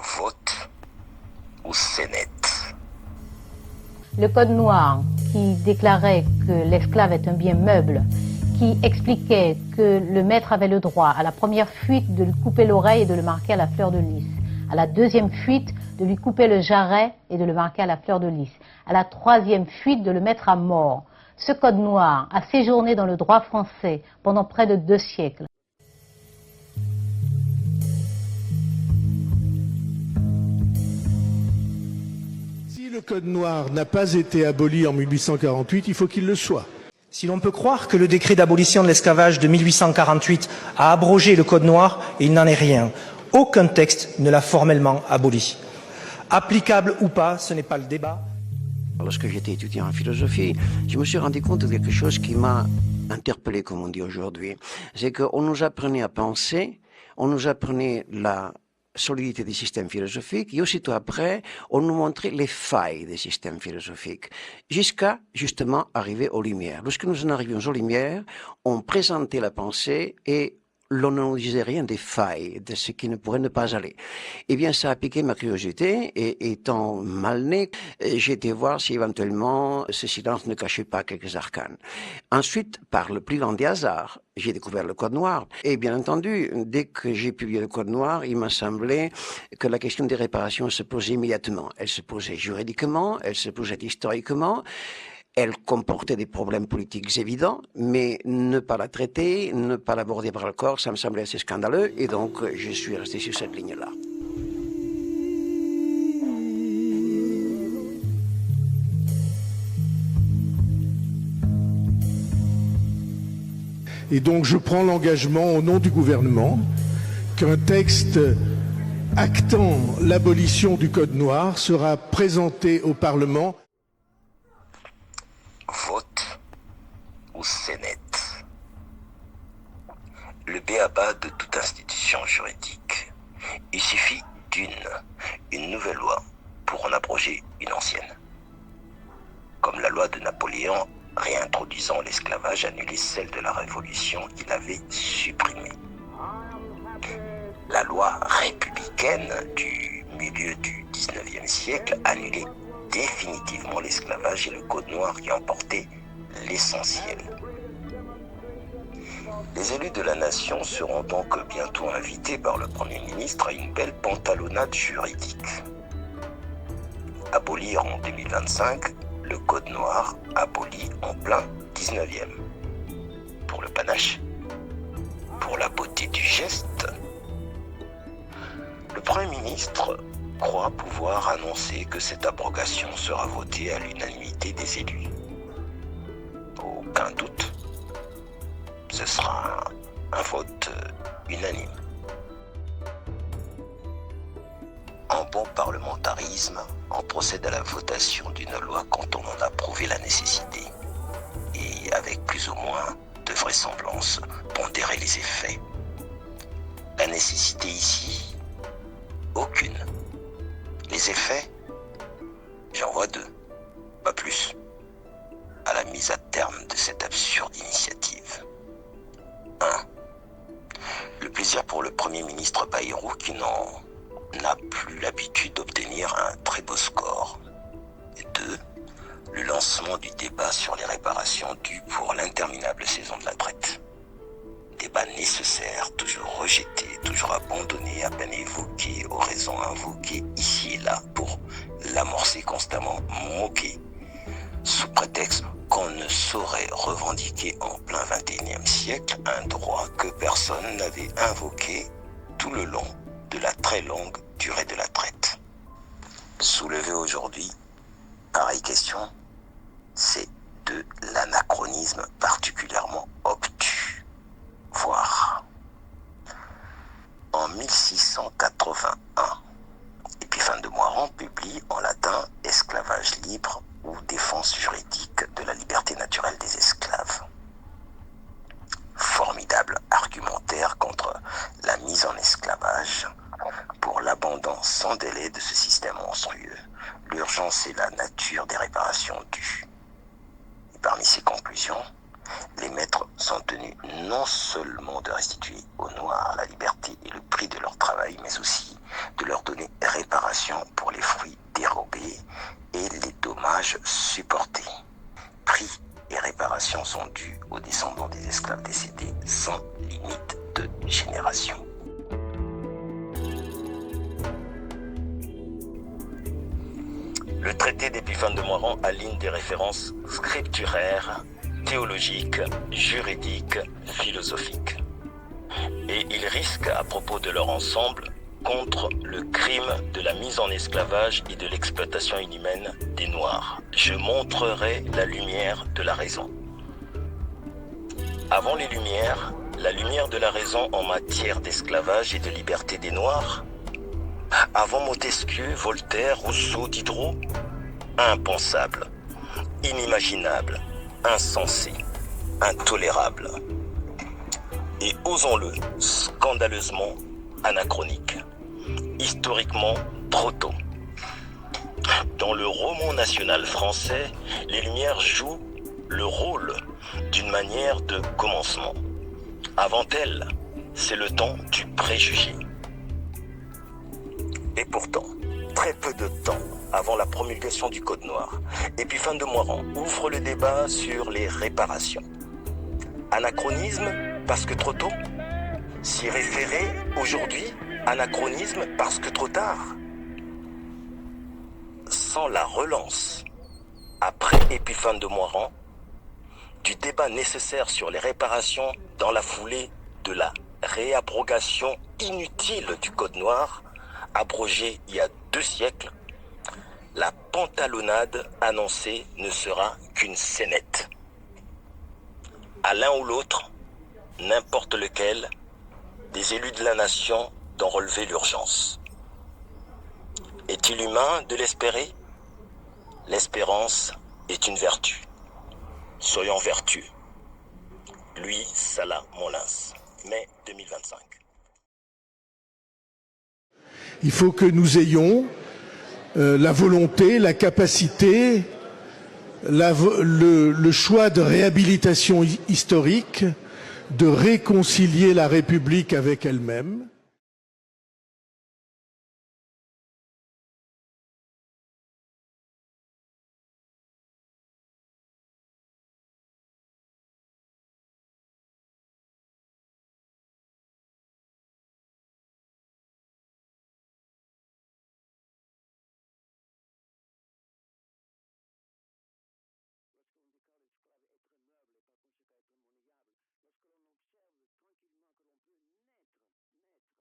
Vote ou Sénète. Le Code noir qui déclarait que l'esclave est un bien meuble, qui expliquait que le maître avait le droit à la première fuite de lui couper l'oreille et de le marquer à la fleur de lys, à la deuxième fuite de lui couper le jarret et de le marquer à la fleur de lys, à la troisième fuite de le mettre à mort. Ce Code noir a séjourné dans le droit français pendant près de 2 siècles. Si le Code noir n'a pas été aboli en 1848, il faut qu'il le soit. Si l'on peut croire que le décret d'abolition de l'esclavage de 1848 a abrogé le Code noir, il n'en est rien. Aucun texte ne l'a formellement aboli. Applicable ou pas, ce n'est pas le débat. Lorsque j'étais étudiant en philosophie, je me suis rendu compte de quelque chose qui m'a interpellé, comme on dit aujourd'hui. C'est qu'on nous apprenait à penser, on nous apprenait la solidité des systèmes philosophiques, et aussitôt après, on nous montrait les failles des systèmes philosophiques, jusqu'à justement arriver aux Lumières. Lorsque nous en arrivions aux Lumières, on présentait la pensée et l'on ne nous disait rien des failles, de ce qui ne pourrait ne pas aller. Eh bien, ça a piqué ma curiosité, et étant mal né, j'ai été voir si éventuellement ce silence ne cachait pas quelques arcanes. Ensuite, par le plus grand des hasards, j'ai découvert le Code noir. Et bien entendu, dès que j'ai publié le Code noir, il m'a semblé que la question des réparations se posait immédiatement. Elle se posait juridiquement, elle se posait historiquement. Elle comportait des problèmes politiques évidents, mais ne pas la traiter, ne pas l'aborder par le corps, ça me semblait assez scandaleux, et donc je suis resté sur cette ligne-là. Et donc je prends l'engagement au nom du gouvernement qu'un texte actant l'abolition du Code noir sera présenté au Parlement. Vote ou Sénète. Le b.a.-ba de toute institution juridique. Il suffit une nouvelle loi pour en abroger une ancienne. Comme la loi de Napoléon réintroduisant l'esclavage annulait celle de la Révolution qu'il avait supprimée. La loi républicaine du milieu du 19e siècle annulait définitivement l'esclavage et le Code noir qui emportait l'essentiel. Les élus de la nation seront donc bientôt invités par le Premier ministre à une belle pantalonnade juridique. Abolir en 2025 le Code noir aboli en plein 19e. Pour le panache, pour la beauté du geste, le Premier ministre croit pouvoir annoncer que cette abrogation sera votée à l'unanimité des élus. Aucun doute, ce sera un vote unanime. En bon parlementarisme, on procède à la votation d'une loi quand on en a prouvé la nécessité et avec plus ou moins de vraisemblance pondérer les effets. La nécessité ici, aucune. Les effets, j'en vois 2, pas plus, à la mise à terme de cette absurde initiative. 1. Le plaisir pour le Premier ministre Bayrou qui n'en a plus l'habitude d'obtenir un très beau score. Et 2. Le lancement du débat sur les réparations dues pour l'interminable saison de la traite. Débat nécessaire, toujours rejeté, toujours abandonné, à peine évoqué, aux raisons invoquées ici et là pour l'amorcer constamment, moqué, sous prétexte qu'on ne saurait revendiquer en plein XXIe siècle un droit que personne n'avait invoqué tout le long de la très longue durée de la traite. Soulever aujourd'hui, pareille question, c'est de l'anachronisme particulièrement obtus. Voire en 1681, Épiphane de Moirans publie en latin « Esclavage libre » ou « Défense juridique de la liberté naturelle des esclaves ». Formidable argumentaire contre la mise en esclavage pour l'abandon sans délai de ce système monstrueux, l'urgence et la nature des réparations dues. Et parmi ces conclusions, les maîtres sont tenus non seulement de restituer aux Noirs la liberté et le prix de leur travail, mais aussi de leur donner réparation pour les fruits dérobés et les dommages supportés. Prix et réparations sont dus aux descendants des esclaves décédés sans limite de génération. Le traité d'Épiphane de Moirans aligne des références scripturaires, théologiques, juridiques, philosophiques. Et il risque, à propos de leur ensemble, contre le crime de la mise en esclavage et de l'exploitation inhumaine des Noirs. Je montrerai la lumière de la raison. Avant les Lumières, la lumière de la raison en matière d'esclavage et de liberté des Noirs. Avant Montesquieu, Voltaire, Rousseau, Diderot, impensable, inimaginable, insensé, intolérable. Et osons-le, scandaleusement anachronique, historiquement trop tôt. Dans le roman national français, les Lumières jouent le rôle d'une manière de commencement. Avant elles, c'est le temps du préjugé. Et pourtant, très peu de temps avant la promulgation du Code noir, Épiphane de Moirans ouvre le débat sur les réparations. Anachronisme parce que trop tôt? S'y référer aujourd'hui, anachronisme parce que trop tard? Sans la relance, après Épiphane de Moirans, du débat nécessaire sur les réparations dans la foulée de la réabrogation inutile du Code noir, abrogé il y a 2 siècles, la pantalonnade annoncée ne sera qu'une scénette. À l'un ou l'autre, n'importe lequel, des élus de la nation d'en relever l'urgence. Est-il humain de l'espérer? L'espérance est une vertu. Soyons vertueux. Louis Salah Molins, mai 2025. Il faut que nous ayons la volonté, la capacité, le choix de réhabilitation historique, de réconcilier la République avec elle-même,